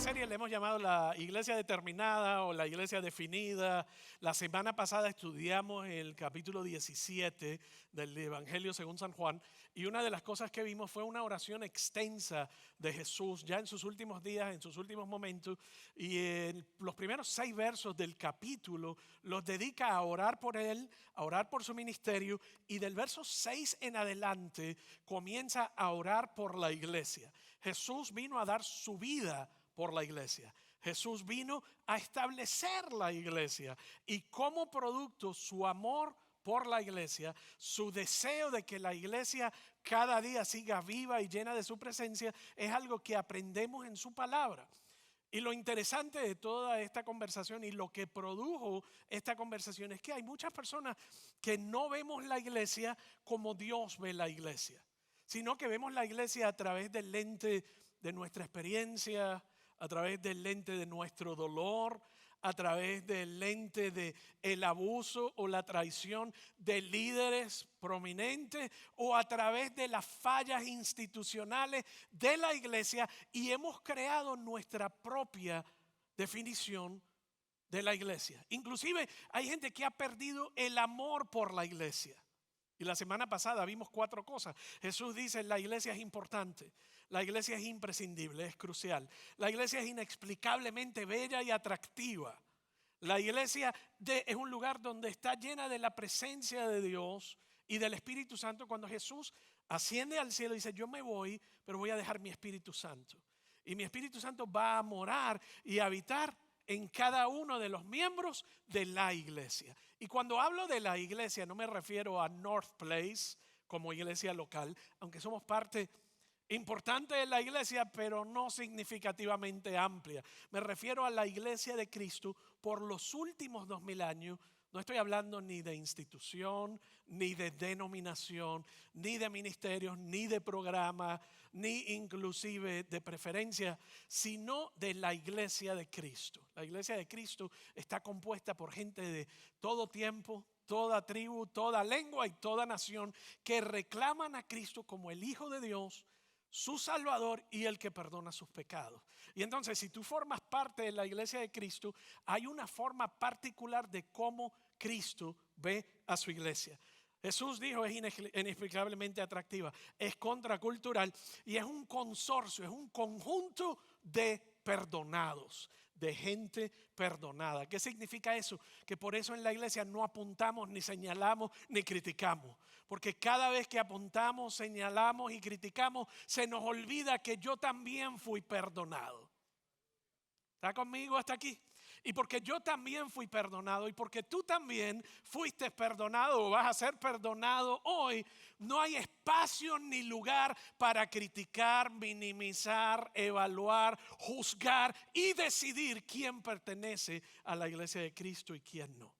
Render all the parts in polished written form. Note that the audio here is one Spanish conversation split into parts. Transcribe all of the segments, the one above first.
serie le hemos llamado la iglesia determinada o la iglesia definida. La semana pasada estudiamos el capítulo 17 del Evangelio según San Juan y una de las cosas que vimos fue una oración extensa de Jesús ya en sus últimos días, en sus últimos momentos, y en los primeros 6 versos del capítulo los dedica a orar por él, a orar por su ministerio, y del verso 6 en adelante comienza a orar por la iglesia. Jesús vino a dar su vida por la iglesia. Jesús vino a establecer la iglesia y como producto su amor por la iglesia, su deseo de que la iglesia cada día siga viva y llena de su presencia, es algo que aprendemos en su palabra. Y lo interesante de toda esta conversación y lo que produjo esta conversación es que hay muchas personas que no vemos la iglesia como Dios ve la iglesia, sino que vemos la iglesia a través del lente de nuestra experiencia, a través del lente de nuestro dolor, a través del lente del abuso o la traición de líderes prominentes o a través de las fallas institucionales de la iglesia, y hemos creado nuestra propia definición de la iglesia. Inclusive hay gente que ha perdido el amor por la iglesia. Y la semana pasada vimos 4 cosas. Jesús dice: la iglesia es importante, la iglesia es imprescindible, es crucial. La iglesia es inexplicablemente bella y atractiva. La iglesia es un lugar donde está llena de la presencia de Dios y del Espíritu Santo. Cuando Jesús asciende al cielo, dice: yo me voy, pero voy a dejar mi Espíritu Santo. Y mi Espíritu Santo va a morar y a habitar en cada uno de los miembros de la iglesia. Y cuando hablo de la iglesia no me refiero a North Place como iglesia local, aunque somos parte importante de la iglesia, pero no significativamente amplia. Me refiero a la iglesia de Cristo por los últimos 2000 años. No estoy hablando ni de institución, ni de denominación, ni de ministerios, ni de programa, ni inclusive de preferencia, sino de la iglesia de Cristo. La iglesia de Cristo está compuesta por gente de todo tiempo, toda tribu, toda lengua y toda nación que reclaman a Cristo como el Hijo de Dios, su Salvador y el que perdona sus pecados. Y entonces, si tú formas parte de la iglesia de Cristo, hay una forma particular de cómo Cristo ve a su iglesia. Jesús dijo: es inexplicablemente atractiva, es contracultural y es un consorcio, es un conjunto de perdonados, de gente perdonada. ¿Qué significa eso? Que por eso en la iglesia no apuntamos, ni señalamos, ni criticamos, porque cada vez que apuntamos, señalamos y criticamos, se nos olvida que yo también fui perdonado. ¿Está conmigo hasta aquí? Y porque yo también fui perdonado y porque tú también fuiste perdonado o vas a ser perdonado hoy, no hay espacio ni lugar para criticar, minimizar, evaluar, juzgar y decidir quién pertenece a la iglesia de Cristo y quién no.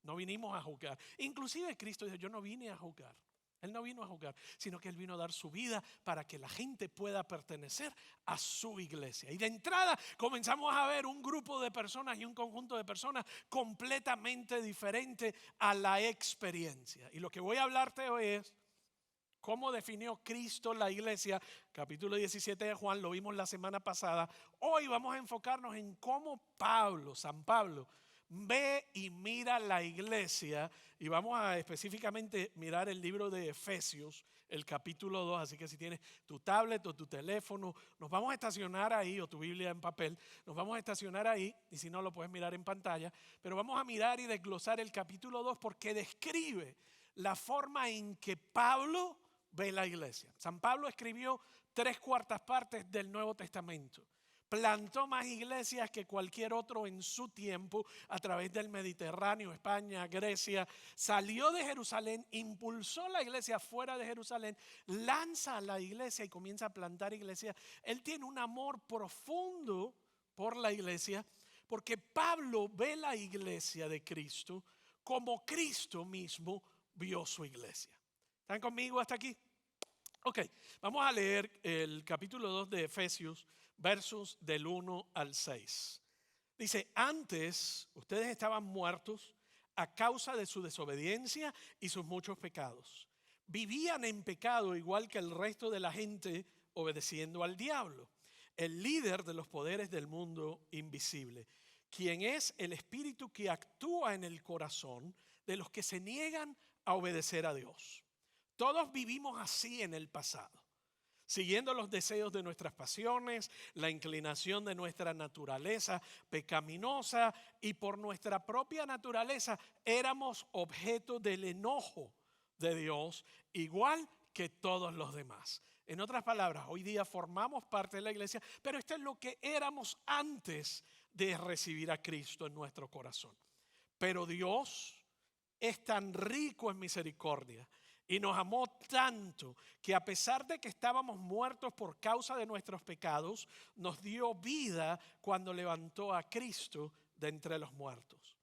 No vinimos a juzgar. Inclusive Cristo dice: yo no vine a juzgar. Él no vino a juzgar, sino que Él vino a dar su vida para que la gente pueda pertenecer a su iglesia. Y de entrada comenzamos a ver un grupo de personas y un conjunto de personas completamente diferente a la experiencia. Y lo que voy a hablarte hoy es cómo definió Cristo la iglesia. Capítulo 17 de Juan, lo vimos la semana pasada. Hoy vamos a enfocarnos en cómo San Pablo, ve y mira la iglesia, y vamos a específicamente mirar el libro de Efesios, el capítulo 2. Así que si tienes tu tablet o tu teléfono, nos vamos a estacionar ahí, o tu Biblia en papel, nos vamos a estacionar ahí, y si no lo puedes mirar en pantalla, pero vamos a mirar y desglosar el capítulo 2 porque describe la forma en que Pablo ve la iglesia. San Pablo escribió 3/4 partes del Nuevo Testamento. Plantó más iglesias que cualquier otro en su tiempo a través del Mediterráneo, España, Grecia. Salió de Jerusalén, impulsó la iglesia fuera de Jerusalén, lanza a la iglesia y comienza a plantar iglesias. Él tiene un amor profundo por la iglesia porque Pablo ve la iglesia de Cristo como Cristo mismo vio su iglesia. ¿Están conmigo hasta aquí? Ok, vamos a leer el capítulo 2 de Efesios, versos del 1 al 6. Dice: antes ustedes estaban muertos a causa de su desobediencia y sus muchos pecados. Vivían en pecado igual que el resto de la gente, obedeciendo al diablo. el líder de los poderes del mundo invisible, quien es el espíritu que actúa en el corazón de los que se niegan a obedecer a Dios. Todos vivimos así en el pasado, siguiendo los deseos de nuestras pasiones, la inclinación de nuestra naturaleza pecaminosa, y por nuestra propia naturaleza éramos objeto del enojo de Dios, igual que todos los demás. En otras palabras, hoy día formamos parte de la iglesia, pero esto es lo que éramos antes de recibir a Cristo en nuestro corazón. Pero Dios es tan rico en misericordia y nos amó tanto que, a pesar de que estábamos muertos por causa de nuestros pecados, nos dio vida cuando levantó a Cristo de entre los muertos.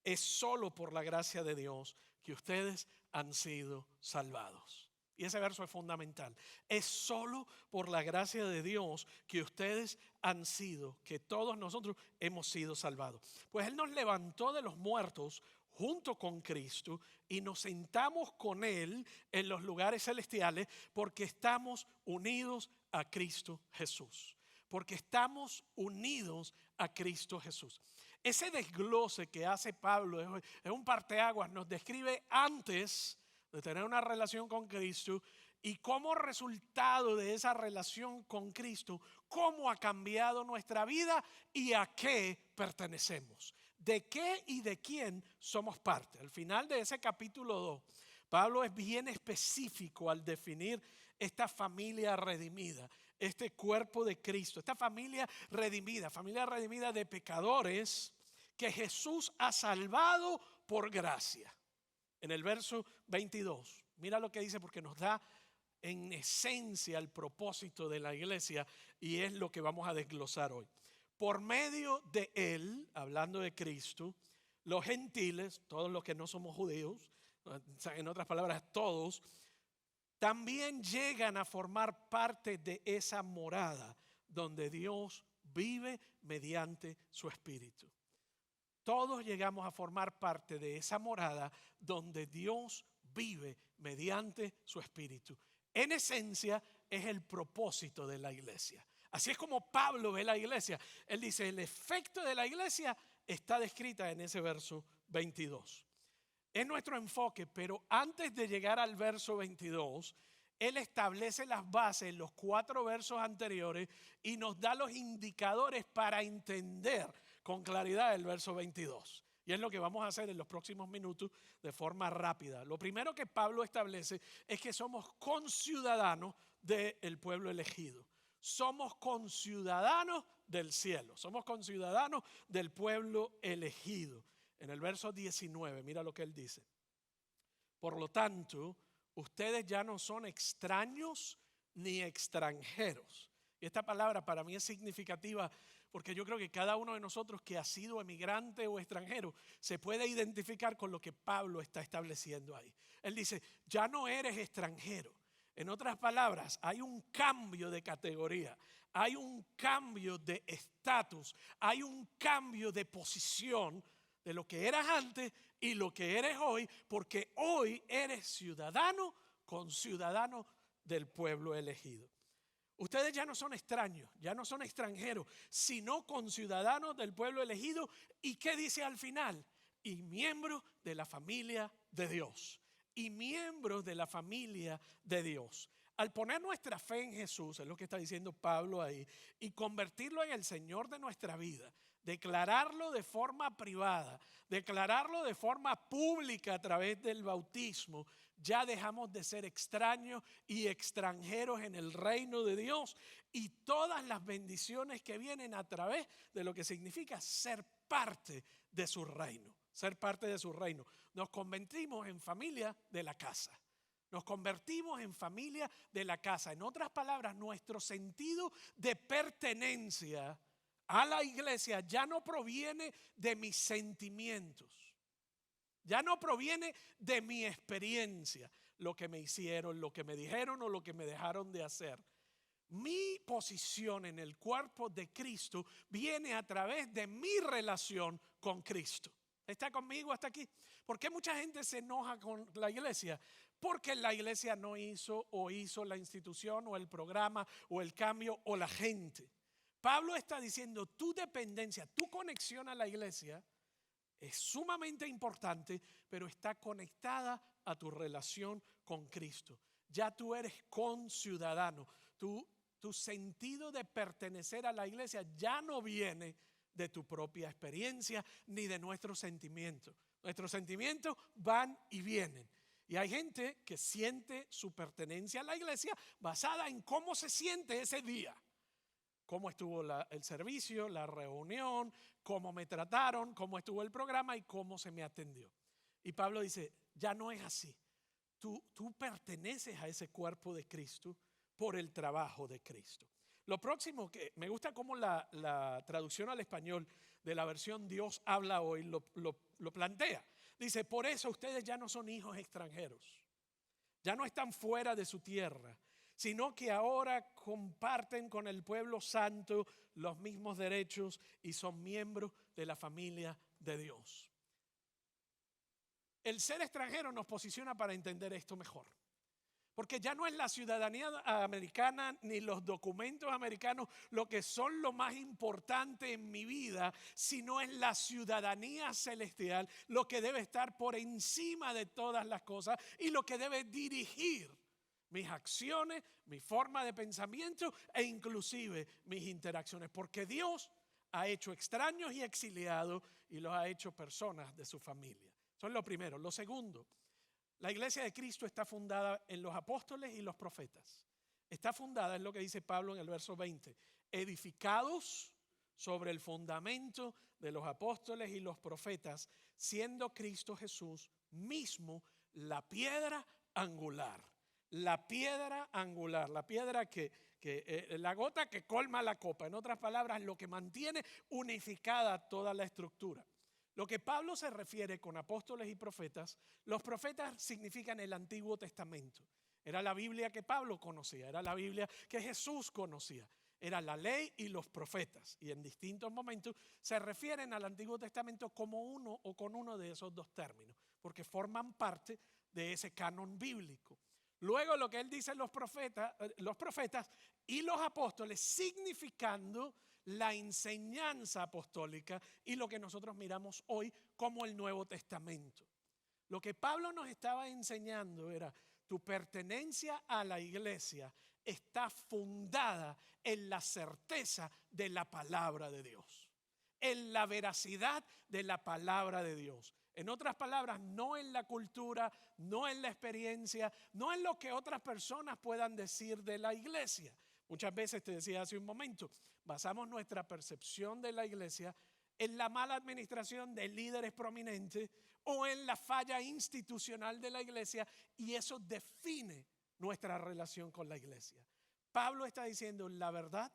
Es solo por la gracia de Dios que ustedes han sido salvados. Y ese verso es fundamental. Es solo por la gracia de Dios que ustedes han sido, que todos nosotros hemos sido salvados. Pues Él nos levantó de los muertos junto con Cristo y nos sentamos con Él en los lugares celestiales, porque estamos unidos a Cristo Jesús. Porque estamos unidos a Cristo Jesús. Ese desglose que hace Pablo es un parteaguas, nos describe antes de tener una relación con Cristo y como resultado de esa relación con Cristo, cómo ha cambiado nuestra vida y a qué pertenecemos, de qué y de quién somos parte. Al final de ese capítulo 2, Pablo es bien específico al definir esta familia redimida, este cuerpo de Cristo, esta familia redimida de pecadores que Jesús ha salvado por gracia. En el verso 22, mira lo que dice, porque nos da en esencia el propósito de la iglesia y es lo que vamos a desglosar hoy. Por medio de Él, hablando de Cristo, los gentiles, todos los que no somos judíos, en otras palabras, todos, también llegan a formar parte de esa morada donde Dios vive mediante su Espíritu. Todos llegamos a formar parte de esa morada donde Dios vive mediante su Espíritu. En esencia es el propósito de la iglesia. Así es como Pablo ve la iglesia. Él dice, el efecto de la iglesia está descrita en ese verso 22. Es nuestro enfoque, pero antes de llegar al verso 22, él establece las bases en los 4 versos anteriores y nos da los indicadores para entender con claridad el verso 22. Y es lo que vamos a hacer en los próximos minutos de forma rápida. Lo primero que Pablo establece es que somos conciudadanos del pueblo elegido. Somos conciudadanos del cielo. Somos conciudadanos del pueblo elegido. En el verso 19, mira lo que él dice. Por lo tanto, ustedes ya no son extraños ni extranjeros. Y esta palabra para mí es significativa porque yo creo que cada uno de nosotros que ha sido emigrante o extranjero se puede identificar con lo que Pablo está estableciendo ahí. Él dice, ya no eres extranjero. En otras palabras, hay un cambio de categoría, hay un cambio de estatus, hay un cambio de posición de lo que eras antes y lo que eres hoy, porque hoy eres ciudadano, conciudadano del pueblo elegido. Ustedes ya no son extraños, ya no son extranjeros, sino conciudadanos del pueblo elegido. ¿Y qué dice al final? Y miembros de la familia de Dios. Y miembros de la familia de Dios. Al poner nuestra fe en Jesús, es lo que está diciendo Pablo ahí, y convertirlo en el Señor de nuestra vida, declararlo de forma privada, declararlo de forma pública a través del bautismo, ya dejamos de ser extraños y extranjeros en el reino de Dios y todas las bendiciones que vienen a través de lo que significa ser parte de su reino. Ser parte de su reino. Nos convertimos en familia de la casa. Nos convertimos en familia de la casa. En otras palabras, nuestro sentido de pertenencia a la iglesia ya no proviene de mis sentimientos. Ya no proviene de mi experiencia, lo que me hicieron, lo que me dijeron o lo que me dejaron de hacer. Mi posición en el cuerpo de Cristo viene a través de mi relación con Cristo. ¿Está conmigo hasta aquí? ¿Por qué mucha gente se enoja con la iglesia? Porque la iglesia no hizo o hizo la institución o el programa o el cambio o la gente. Pablo está diciendo, tu dependencia, tu conexión a la iglesia es sumamente importante, pero está conectada a tu relación con Cristo. Ya tú eres conciudadano. Tu sentido de pertenecer a la iglesia ya no viene de tu propia experiencia ni de nuestros sentimientos. Nuestros sentimientos van y vienen. Y hay gente que siente su pertenencia a la iglesia basada en cómo se siente ese día. Cómo estuvo el servicio, la reunión, cómo me trataron, cómo estuvo el programa y cómo se me atendió. Y Pablo dice, ya no es así. Tú perteneces a ese cuerpo de Cristo por el trabajo de Cristo. Lo próximo que me gusta cómo la traducción al español de la versión Dios habla hoy lo plantea. Dice, por eso ustedes ya no son hijos extranjeros, ya no están fuera de su tierra, sino que ahora comparten con el pueblo santo los mismos derechos y son miembros de la familia de Dios. El ser extranjero nos posiciona para entender esto mejor. Porque ya no es la ciudadanía americana ni los documentos americanos lo que son lo más importante en mi vida, sino es la ciudadanía celestial lo que debe estar por encima de todas las cosas y lo que debe dirigir mis acciones, mi forma de pensamiento e inclusive mis interacciones. Porque Dios ha hecho extraños y exiliados y los ha hecho personas de su familia. Eso es lo primero. Lo segundo, la iglesia de Cristo está fundada en los apóstoles y los profetas. Está fundada, es lo que dice Pablo en el verso 20, edificados sobre el fundamento de los apóstoles y los profetas, siendo Cristo Jesús mismo la piedra angular. La piedra angular, la piedra la gota que colma la copa. En otras palabras, lo que mantiene unificada toda la estructura. Lo que Pablo se refiere con apóstoles y profetas, los profetas significan el Antiguo Testamento. Era la Biblia que Pablo conocía, era la Biblia que Jesús conocía. Era la ley y los profetas. Y en distintos momentos se refieren al Antiguo Testamento como uno o con uno de esos dos términos, porque forman parte de ese canon bíblico. Luego lo que él dice los profetas y los apóstoles, significando la enseñanza apostólica y lo que nosotros miramos hoy como el Nuevo Testamento. Lo que Pablo nos estaba enseñando era tu pertenencia a la iglesia está fundada en la certeza de la palabra de Dios, en la veracidad de la palabra de Dios. En otras palabras, no en la cultura, no en la experiencia, no en lo que otras personas puedan decir de la iglesia. Muchas veces, te decía hace un momento, basamos nuestra percepción de la iglesia en la mala administración de líderes prominentes o en la falla institucional de la iglesia, y eso define nuestra relación con la iglesia. Pablo está diciendo, la verdad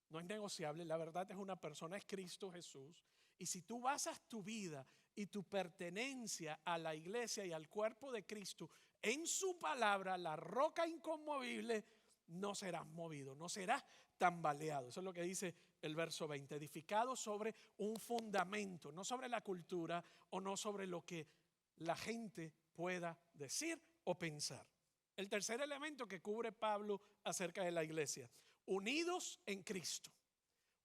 no es negociable, la verdad es una persona, es Cristo Jesús. Y si tú basas tu vida y tu pertenencia a la iglesia y al cuerpo de Cristo en su palabra, la roca inconmovible, no serás movido, no serás tambaleado. Eso es lo que dice el verso 20, edificado sobre un fundamento, no sobre la cultura o no sobre lo que la gente pueda decir o pensar. El tercer elemento que cubre Pablo acerca de la iglesia, unidos en Cristo.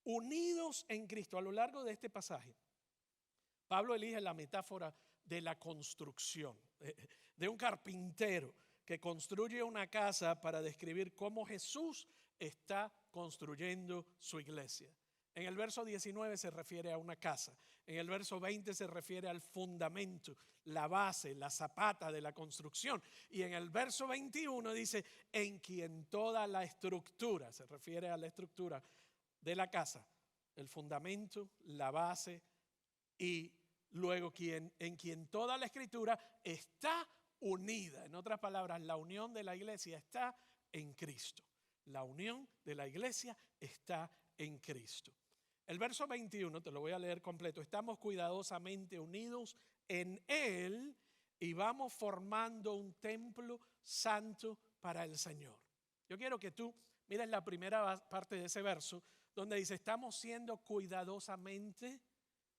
Unidos en Cristo. A lo largo de este pasaje, Pablo elige la metáfora de la construcción, de un carpintero que construye una casa para describir cómo Jesús está construyendo su iglesia. En el verso 19 se refiere a una casa. En el verso 20 se refiere al fundamento, la base, la zapata de la construcción. Y en el verso 21 dice, en quien toda la estructura, se refiere a la estructura de la casa, el fundamento, la base y luego en quien toda la escritura está unida. En otras palabras, la unión de la iglesia está en Cristo. La unión de la iglesia está en Cristo. El verso 21, te lo voy a leer completo. Estamos cuidadosamente unidos en Él y vamos formando un templo santo para el Señor. Yo quiero que tú mires la primera parte de ese verso, donde dice, estamos siendo cuidadosamente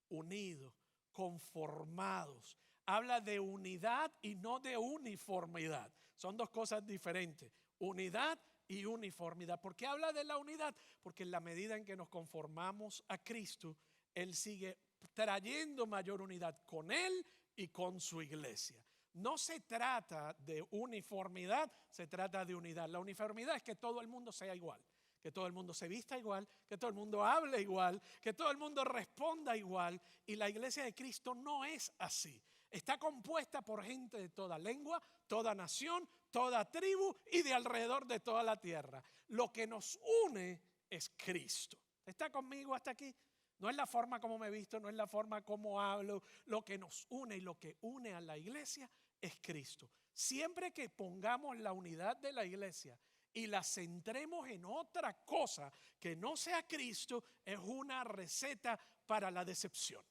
unidos, conformados. Habla de unidad y no de uniformidad. Son dos cosas diferentes. Unidad y uniformidad. ¿Por qué habla de la unidad? Porque en la medida en que nos conformamos a Cristo, Él sigue trayendo mayor unidad con Él y con su iglesia. No se trata de uniformidad, se trata de unidad. La uniformidad es que todo el mundo sea igual, que todo el mundo se vista igual, que todo el mundo hable igual, que todo el mundo responda igual. Y la iglesia de Cristo no es así. Está compuesta por gente de toda lengua, toda nación, toda tribu y de alrededor de toda la tierra. Lo que nos une es Cristo. ¿Está conmigo hasta aquí? No es la forma como me he visto, no es la forma como hablo. Lo que nos une y lo que une a la iglesia es Cristo. Siempre que pongamos la unidad de la iglesia y la centremos en otra cosa que no sea Cristo, es una receta para la decepción.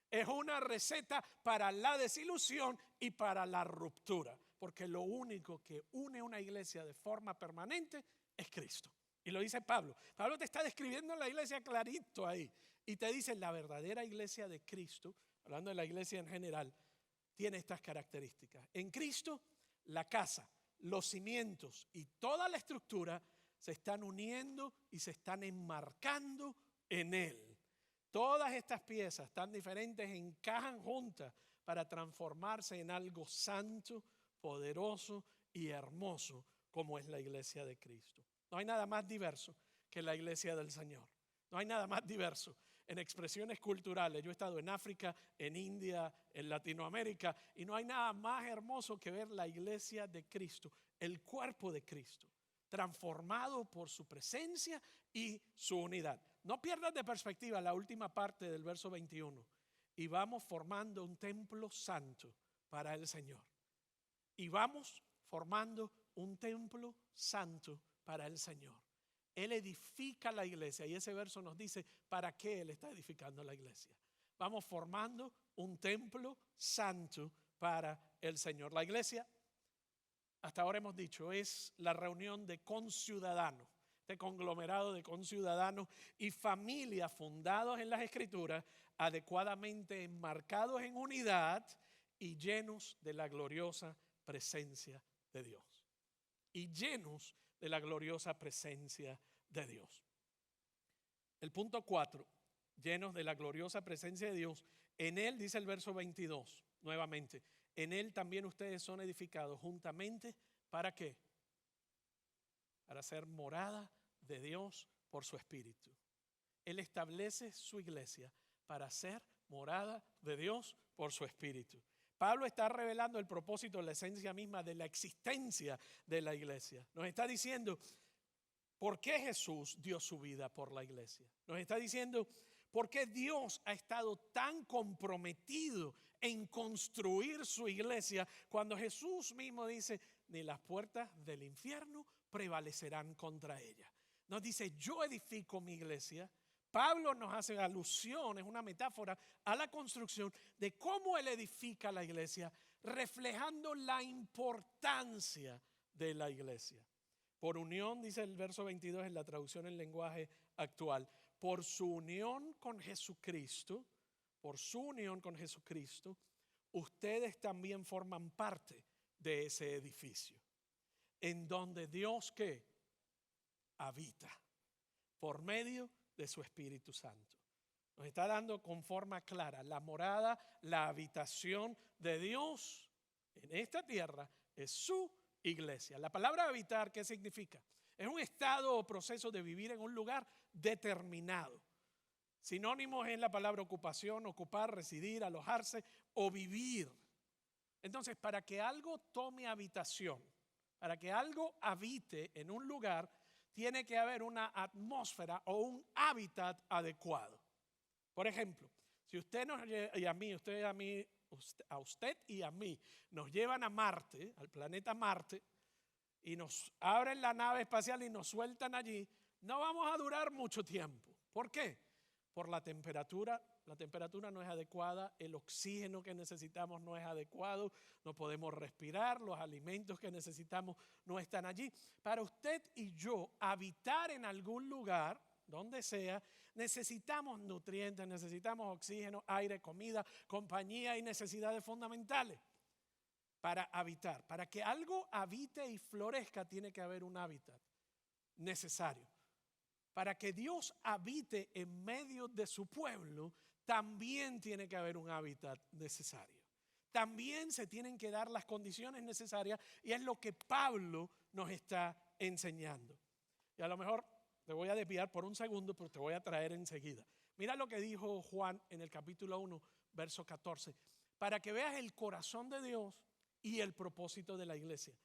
Es una receta para la desilusión y para la ruptura. Porque lo único que une una iglesia de forma permanente es Cristo. Y lo dice Pablo. Pablo te está describiendo la iglesia clarito ahí. Y te dice, la verdadera iglesia de Cristo, hablando de la iglesia en general, tiene estas características. En Cristo, la casa, los cimientos y toda la estructura se están uniendo y se están enmarcando en Él. Todas estas piezas tan diferentes encajan juntas para transformarse en algo santo, poderoso y hermoso como es la iglesia de Cristo. No hay nada más diverso que la iglesia del Señor. No hay nada más diverso en expresiones culturales. Yo he estado en África, en India, en Latinoamérica y no hay nada más hermoso que ver la iglesia de Cristo, el cuerpo de Cristo, transformado por su presencia y su unidad. No pierdas de perspectiva la última parte del verso 21. Y vamos formando un templo santo para el Señor. Y vamos formando un templo santo para el Señor. Él edifica la iglesia y ese verso nos dice para qué Él está edificando la iglesia. Vamos formando un templo santo para el Señor. La iglesia, hasta ahora hemos dicho, es la reunión de conciudadanos, este conglomerado de conciudadanos y familias fundados en las Escrituras, adecuadamente enmarcados en unidad y llenos de la gloriosa presencia de Dios. Y llenos de la gloriosa presencia de Dios. El punto 4, llenos de la gloriosa presencia de Dios. En Él, dice el verso 22, nuevamente, en Él también ustedes son edificados juntamente, ¿para qué? Para ser morada de Dios por su Espíritu. Él establece su iglesia para ser morada de Dios por su Espíritu. Pablo está revelando el propósito, la esencia misma de la existencia de la iglesia. Nos está diciendo por qué Jesús dio su vida por la iglesia. Nos está diciendo por qué Dios ha estado tan comprometido en construir su iglesia cuando Jesús mismo dice, ni las puertas del infierno prevalecerán contra ella. Nos dice, yo edifico mi iglesia. Pablo nos hace alusión, es una metáfora a la construcción de cómo él edifica la iglesia, reflejando la importancia de la iglesia. Por unión, dice el verso 22 en la traducción en lenguaje actual, por su unión con Jesucristo, ustedes también forman parte de ese edificio, en donde Dios ¿qué? Habita, por medio de su Espíritu Santo. Nos está dando con forma clara la morada, la habitación de Dios en esta tierra es su iglesia. La palabra habitar, ¿qué significa? Es un estado o proceso de vivir en un lugar determinado. Sinónimos es la palabra ocupación, ocupar, residir, alojarse o vivir. Entonces, para que algo tome habitación, para que algo habite en un lugar, tiene que haber una atmósfera o un hábitat adecuado. Por ejemplo, si usted y a mí, a usted y a mí nos llevan a Marte, al planeta Marte, y nos abren la nave espacial y nos sueltan allí, no vamos a durar mucho tiempo. ¿Por qué? Por la temperatura. La temperatura no es adecuada, el oxígeno que necesitamos no es adecuado, no podemos respirar, los alimentos que necesitamos no están allí. Para usted y yo habitar en algún lugar, donde sea, necesitamos nutrientes, necesitamos oxígeno, aire, comida, compañía y necesidades fundamentales para habitar. Para que algo habite y florezca tiene que haber un hábitat. necesario. Para que Dios habite en medio de su pueblo, también tiene que haber un hábitat necesario. También se tienen que dar las condiciones necesarias y es lo que Pablo nos está enseñando. Y a lo mejor te voy a desviar por un segundo, pero te voy a traer enseguida. Mira lo que dijo Juan en el capítulo 1, verso 14, para que veas el corazón de Dios y el propósito de la iglesia.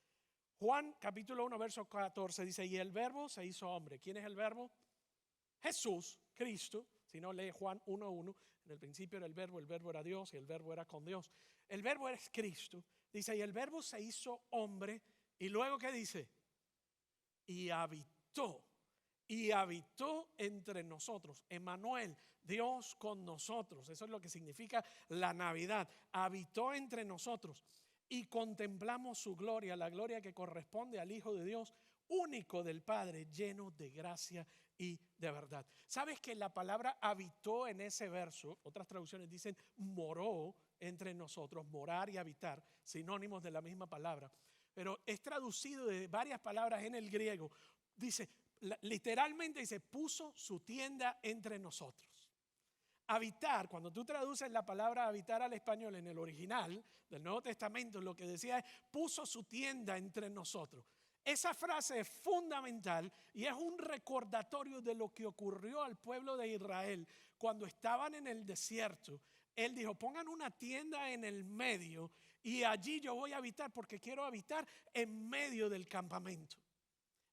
Juan capítulo 1, verso 14 dice, y el verbo se hizo hombre. ¿Quién es el verbo? Jesús, Cristo. Si no, lee Juan 1:1. En el principio era el verbo era Dios y el verbo era con Dios. El verbo es Cristo. Dice, y el verbo se hizo hombre. Y luego, ¿qué dice? Y habitó entre nosotros. Emmanuel, Dios con nosotros. Eso es lo que significa la Navidad. Habitó entre nosotros y contemplamos su gloria, la gloria que corresponde al Hijo de Dios, único del Padre, lleno de gracia y de verdad. ¿Sabes que la palabra habitó en ese verso, otras traducciones dicen moró entre nosotros, morar y habitar, sinónimos de la misma palabra, pero es traducido de varias palabras en el griego. Dice, literalmente dice, puso su tienda entre nosotros. Habitar, cuando tú traduces la palabra habitar al español en el original del Nuevo Testamento, lo que decía es, puso su tienda entre nosotros. Esa frase es fundamental y es un recordatorio de lo que ocurrió al pueblo de Israel cuando estaban en el desierto. Él dijo, pongan una tienda en el medio y allí yo voy a habitar porque quiero habitar en medio del campamento.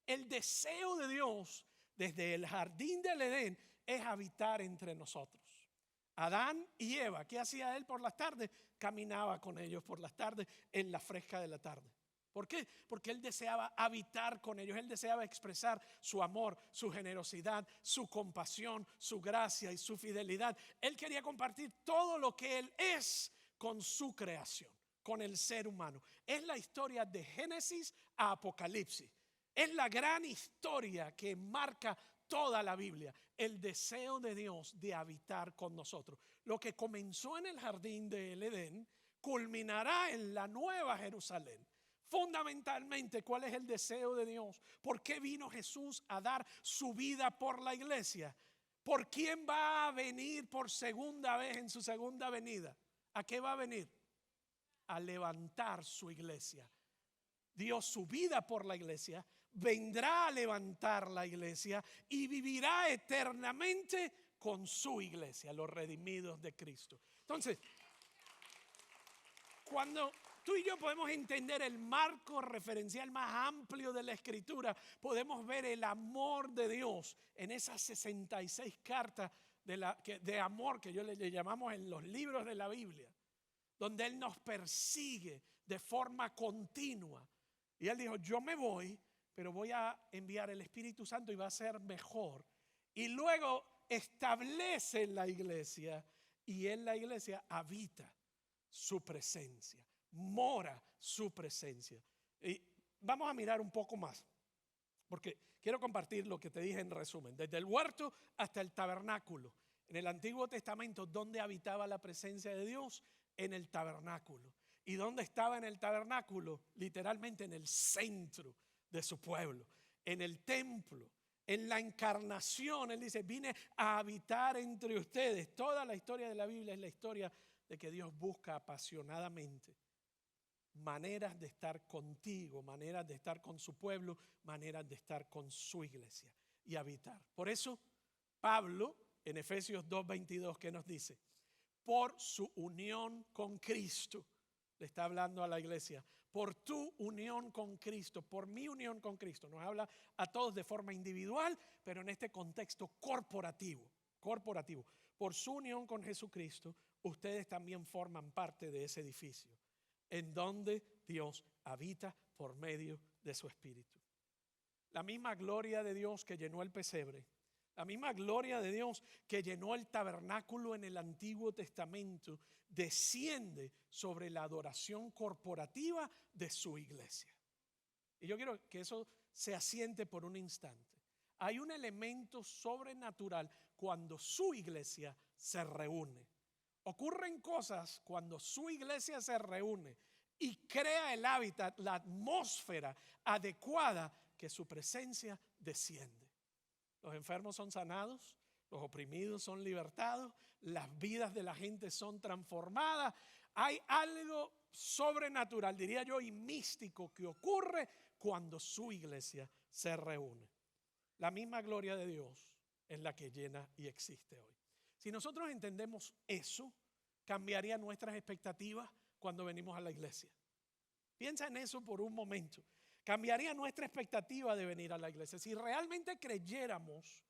El deseo de Dios desde el jardín del Edén es habitar entre nosotros. Adán y Eva, ¿qué hacía él por las tardes? Caminaba con ellos por las tardes en la fresca de la tarde. ¿Por qué? Porque él deseaba habitar con ellos, él deseaba expresar su amor, su generosidad, su compasión, su gracia y su fidelidad. Él quería compartir todo lo que él es con su creación, con el ser humano. Es la historia de Génesis a Apocalipsis. Es la gran historia que marca toda la Biblia, el deseo de Dios de habitar con nosotros. Lo que comenzó en el jardín del Edén culminará en la nueva Jerusalén. Fundamentalmente, ¿cuál es el deseo de Dios? ¿Por qué vino Jesús a dar su vida por la iglesia? ¿Por quién va a venir por segunda vez en su segunda venida? ¿A qué va a venir? A levantar su iglesia. Dio su vida por la iglesia, vendrá a levantar la iglesia y vivirá eternamente con su iglesia, los redimidos de Cristo. Entonces, cuando tú y yo podemos entender el marco referencial más amplio de la Escritura, podemos ver el amor de Dios en esas 66 cartas de amor que yo le llamamos en los libros de la Biblia, donde Él nos persigue de forma continua. Y Él dijo, yo me voy, pero voy a enviar el Espíritu Santo y va a ser mejor. Y luego establece la iglesia y en la iglesia habita su presencia, mora su presencia. Y vamos a mirar un poco más, porque quiero compartir lo que te dije en resumen. Desde el huerto hasta el tabernáculo. En el Antiguo Testamento, ¿dónde habitaba la presencia de Dios? En el tabernáculo. ¿Y dónde estaba en el tabernáculo? Literalmente en el centro de su pueblo, en el templo, en la encarnación. Él dice, vine a habitar entre ustedes. Toda la historia de la Biblia es la historia de que Dios busca apasionadamente maneras de estar contigo, maneras de estar con su pueblo, maneras de estar con su iglesia y habitar. Por eso, Pablo, en Efesios 2:22, ¿qué nos dice? Por su unión con Cristo. Le está hablando a la iglesia, por tu unión con Cristo, por mi unión con Cristo. Nos habla a todos de forma individual, pero en este contexto corporativo. Por su unión con Jesucristo, ustedes también forman parte de ese edificio, en donde Dios habita por medio de su Espíritu. La misma gloria de Dios que llenó el pesebre, la misma gloria de Dios que llenó el tabernáculo en el Antiguo Testamento, desciende sobre la adoración corporativa de su iglesia. Y yo quiero que eso se asiente por un instante. Hay un elemento sobrenatural cuando su iglesia se reúne. Ocurren cosas cuando su iglesia se reúne y crea el hábitat, la atmósfera adecuada que su presencia desciende. Los enfermos son sanados, los oprimidos son libertados, las vidas de la gente son transformadas. Hay algo sobrenatural, diría yo, y místico que ocurre cuando su iglesia se reúne. La misma gloria de Dios es la que llena y existe hoy. Si nosotros entendemos eso, cambiaría nuestras expectativas cuando venimos a la iglesia. Piensa en eso por un momento. Cambiaría nuestra expectativa de venir a la iglesia. Si realmente creyéramos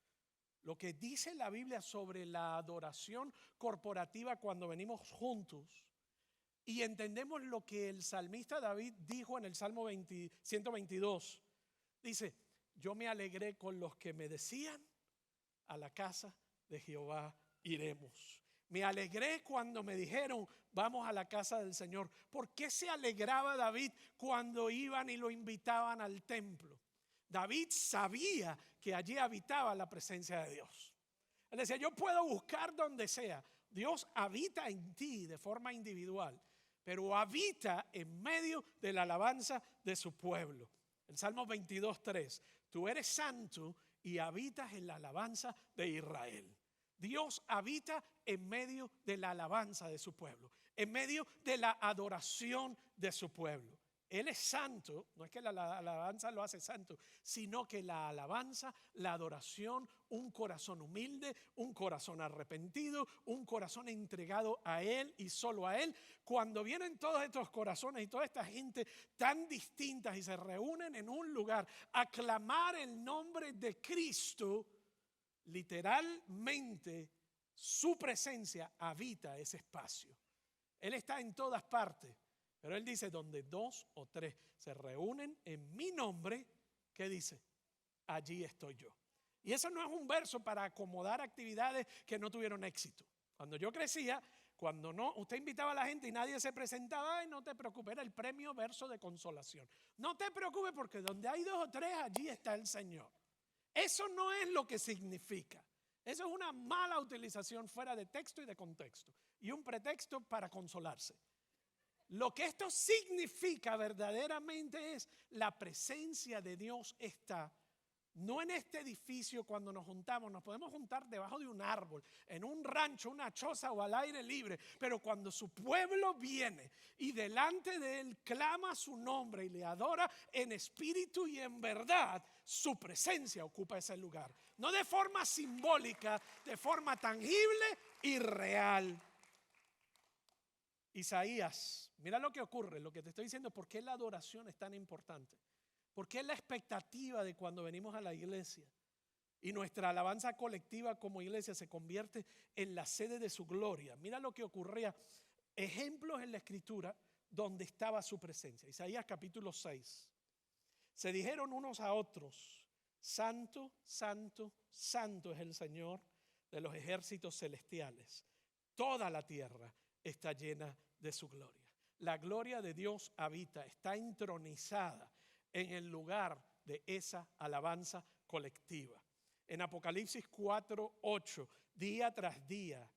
lo que dice la Biblia sobre la adoración corporativa cuando venimos juntos, y entendemos lo que el salmista David dijo en el Salmo 122, dice: yo me alegré con los que me decían, a la casa de Jehová iremos. Me alegré cuando me dijeron, vamos a la casa del Señor. ¿Por qué se alegraba David cuando iban y lo invitaban al templo? David sabía que allí habitaba la presencia de Dios. Él decía: yo puedo buscar donde sea. Dios habita en ti de forma individual, pero habita en medio de la alabanza de su pueblo. El Salmo 22:3: tú eres santo y habitas en la alabanza de Israel. Dios habita en medio de la alabanza de su pueblo, en medio de la adoración de su pueblo. Él es santo, no es que la alabanza lo hace santo, sino que la alabanza, la adoración, un corazón humilde, un corazón arrepentido, un corazón entregado a Él y solo a Él. Cuando vienen todos estos corazones y toda esta gente tan distintas y se reúnen en un lugar a clamar el nombre de Cristo, literalmente su presencia habita ese espacio. Él está en todas partes. Pero Él dice: donde 2 o 3 se reúnen en mi nombre, ¿qué dice? Allí estoy yo. Y eso no es un verso para acomodar actividades que no tuvieron éxito. Cuando yo crecía, cuando no, usted invitaba a la gente y nadie se presentaba, no te preocupes, era el premio verso de consolación. No te preocupes, porque donde hay 2 o 3, allí está el Señor. Eso no es lo que significa. Eso es una mala utilización fuera de texto y de contexto, y un pretexto para consolarse. Lo que esto significa verdaderamente es: la presencia de Dios está no en este edificio. Cuando nos juntamos, nos podemos juntar debajo de un árbol, en un rancho, una choza o al aire libre, pero cuando su pueblo viene y delante de Él clama su nombre y le adora en espíritu y en verdad, su presencia ocupa ese lugar. No de forma simbólica, de forma tangible y real. Isaías, mira lo que ocurre, lo que te estoy diciendo: ¿por qué la adoración es tan importante? ¿Por qué la expectativa de cuando venimos a la iglesia y nuestra alabanza colectiva como iglesia se convierte en la sede de su gloria? Mira lo que ocurría, ejemplos en la escritura donde estaba su presencia. Isaías capítulo 6. Se dijeron unos a otros: santo, santo, santo es el Señor de los ejércitos celestiales. Toda la tierra está llena de su gloria. La gloria de Dios habita, está entronizada en el lugar de esa alabanza colectiva. En Apocalipsis 4:8, día tras día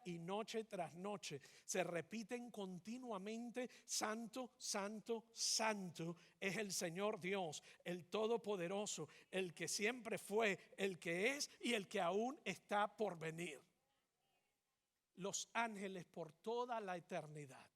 y noche tras noche, se repiten continuamente: santo, santo, santo es el Señor Dios, el Todopoderoso, el que siempre fue, el que es y el que aún está por venir. Los ángeles por toda la eternidad,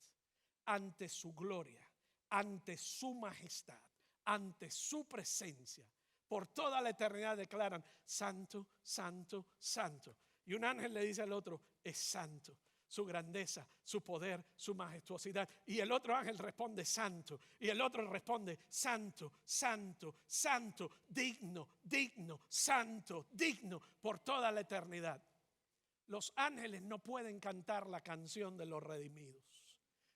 ante su gloria, ante su majestad, ante su presencia, por toda la eternidad declaran: santo, santo, santo. Y un ángel le dice al otro: es santo. Su grandeza, su poder, su majestuosidad. Y el otro ángel responde: santo. Y el otro responde: santo, santo, santo, digno, digno, santo, digno, por toda la eternidad. Los ángeles no pueden cantar la canción de los redimidos.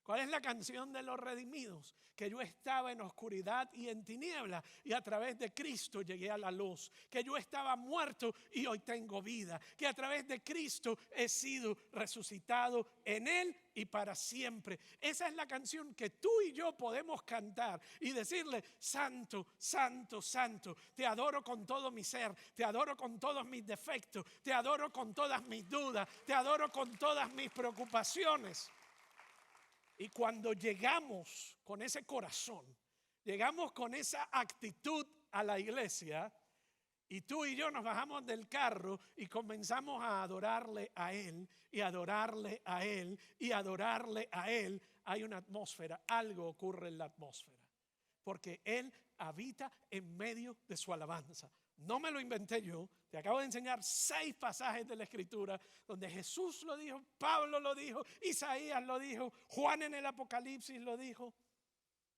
¿Cuál es la canción de los redimidos? Que yo estaba en oscuridad y en tiniebla, y a través de Cristo llegué a la luz. Que yo estaba muerto y hoy tengo vida. Que a través de Cristo he sido resucitado en Él y para siempre. Esa es la canción que tú y yo podemos cantar y decirle: santo, santo, santo. Te adoro con todo mi ser, te adoro con todos mis defectos, te adoro con todas mis dudas, te adoro con todas mis preocupaciones. Y cuando llegamos con ese corazón, llegamos con esa actitud a la iglesia y tú y yo nos bajamos del carro y comenzamos a adorarle a Él y adorarle a Él y adorarle a Él, hay una atmósfera, algo ocurre en la atmósfera, porque Él habita en medio de su alabanza. No me lo inventé yo, te acabo de enseñar 6 pasajes de la Escritura donde Jesús lo dijo, Pablo lo dijo, Isaías lo dijo, Juan en el Apocalipsis lo dijo.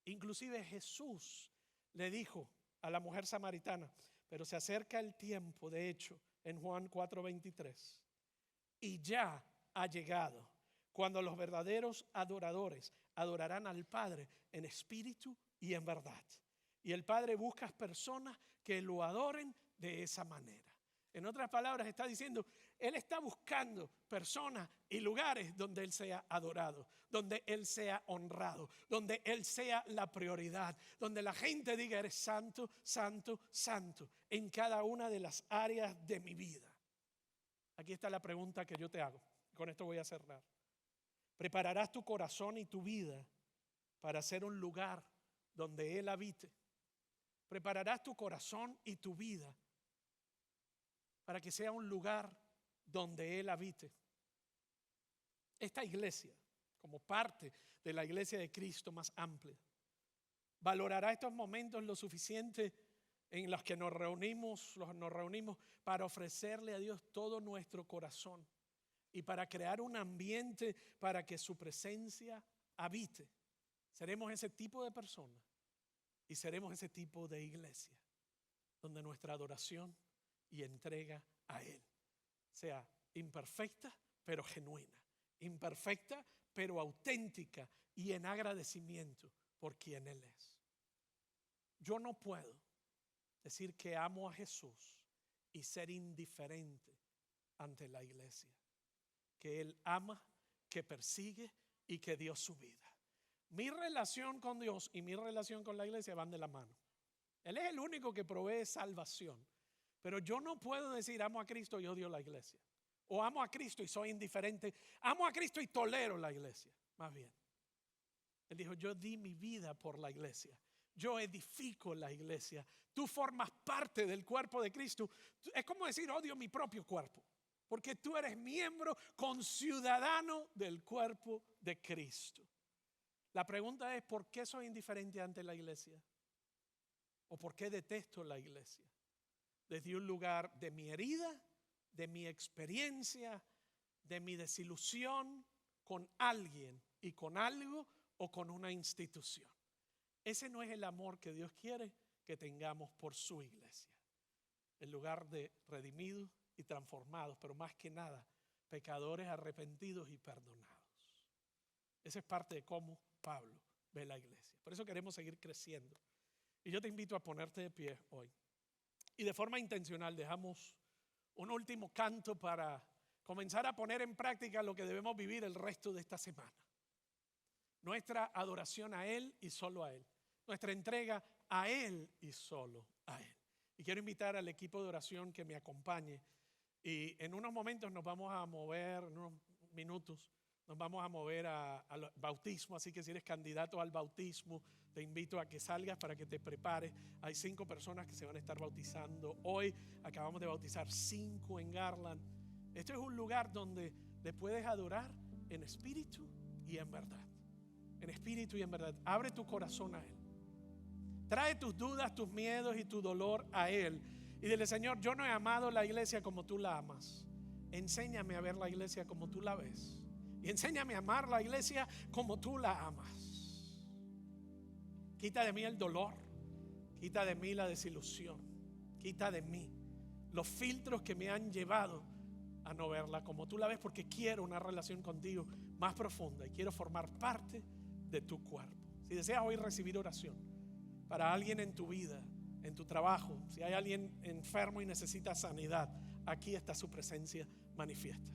Inclusive Jesús le dijo a la mujer samaritana, pero se acerca el tiempo, de hecho, en Juan 4:23, y ya ha llegado cuando los verdaderos adoradores adorarán al Padre en espíritu y en verdad. Y el Padre busca personas que lo adoren de esa manera. En otras palabras, está diciendo, Él está buscando personas y lugares donde Él sea adorado, donde Él sea honrado, donde Él sea la prioridad, donde la gente diga, eres santo, santo, santo, en cada una de las áreas de mi vida. Aquí está la pregunta que yo te hago. Con esto voy a cerrar. ¿Prepararás tu corazón y tu vida para ser un lugar donde Él habite? ¿Prepararás tu corazón y tu vida para que sea un lugar donde Él habite? Esta iglesia, como parte de la iglesia de Cristo más amplia, valorará estos momentos lo suficiente en los que nos reunimos para ofrecerle a Dios todo nuestro corazón y para crear un ambiente para que su presencia habite. Seremos ese tipo de personas y seremos ese tipo de iglesia donde nuestra adoración y entrega a Él sea imperfecta pero genuina, imperfecta pero auténtica y en agradecimiento por quien Él es. Yo no puedo decir que amo a Jesús y ser indiferente ante la iglesia que Él ama, que persigue y que dio su vida. Mi relación con Dios y mi relación con la iglesia van de la mano. Él es el único que provee salvación. Pero yo no puedo decir amo a Cristo y odio la iglesia. O amo a Cristo y soy indiferente. Amo a Cristo y tolero la iglesia. Más bien. Él dijo, yo di mi vida por la iglesia. Yo edifico la iglesia. Tú formas parte del cuerpo de Cristo. Es como decir odio mi propio cuerpo. Porque tú eres miembro conciudadano del cuerpo de Cristo. La pregunta es, ¿por qué soy indiferente ante la iglesia? ¿O por qué detesto la iglesia? Desde un lugar de mi herida, de mi experiencia, de mi desilusión con alguien y con algo o con una institución. Ese no es el amor que Dios quiere que tengamos por su iglesia. El lugar de redimidos y transformados, pero más que nada, pecadores arrepentidos y perdonados. Esa es parte de cómo Pablo ve la iglesia. Por eso queremos seguir creciendo. Y yo te invito a ponerte de pie hoy. Y de forma intencional dejamos un último canto para comenzar a poner en práctica lo que debemos vivir el resto de esta semana. Nuestra adoración a Él y solo a Él. Nuestra entrega a Él y solo a Él. Y quiero invitar al equipo de oración que me acompañe. Y en unos momentos nos vamos a mover, en unos minutos, nos vamos a mover al bautismo. Así que si eres candidato al bautismo, te invito a que salgas para que te prepares. Hay 5 personas que se van a estar bautizando hoy. Acabamos de bautizar 5 en Garland. Este es un lugar donde le puedes adorar en espíritu y en verdad. En espíritu y en verdad. Abre tu corazón a Él. Trae tus dudas, tus miedos y tu dolor a Él. Y dile, Señor, yo no he amado la iglesia como tú la amas. Enséñame a ver la iglesia como tú la ves. Y enséñame a amar la iglesia como tú la amas. Quita de mí el dolor. Quita de mí la desilusión. Quita de mí los filtros que me han llevado a no verla como tú la ves, porque quiero una relación contigo más profunda y quiero formar parte de tu cuerpo. Si deseas hoy recibir oración para alguien en tu vida, en tu trabajo, si hay alguien enfermo y necesita sanidad, aquí está su presencia manifiesta.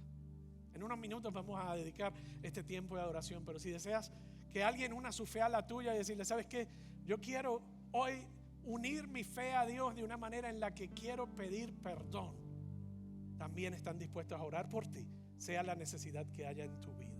En unos minutos vamos a dedicar este tiempo de adoración, pero si deseas que alguien una su fe a la tuya y decirle, ¿sabes qué? Yo quiero hoy unir mi fe a Dios de una manera en la que quiero pedir perdón. También están dispuestos a orar por ti, sea la necesidad que haya en tu vida.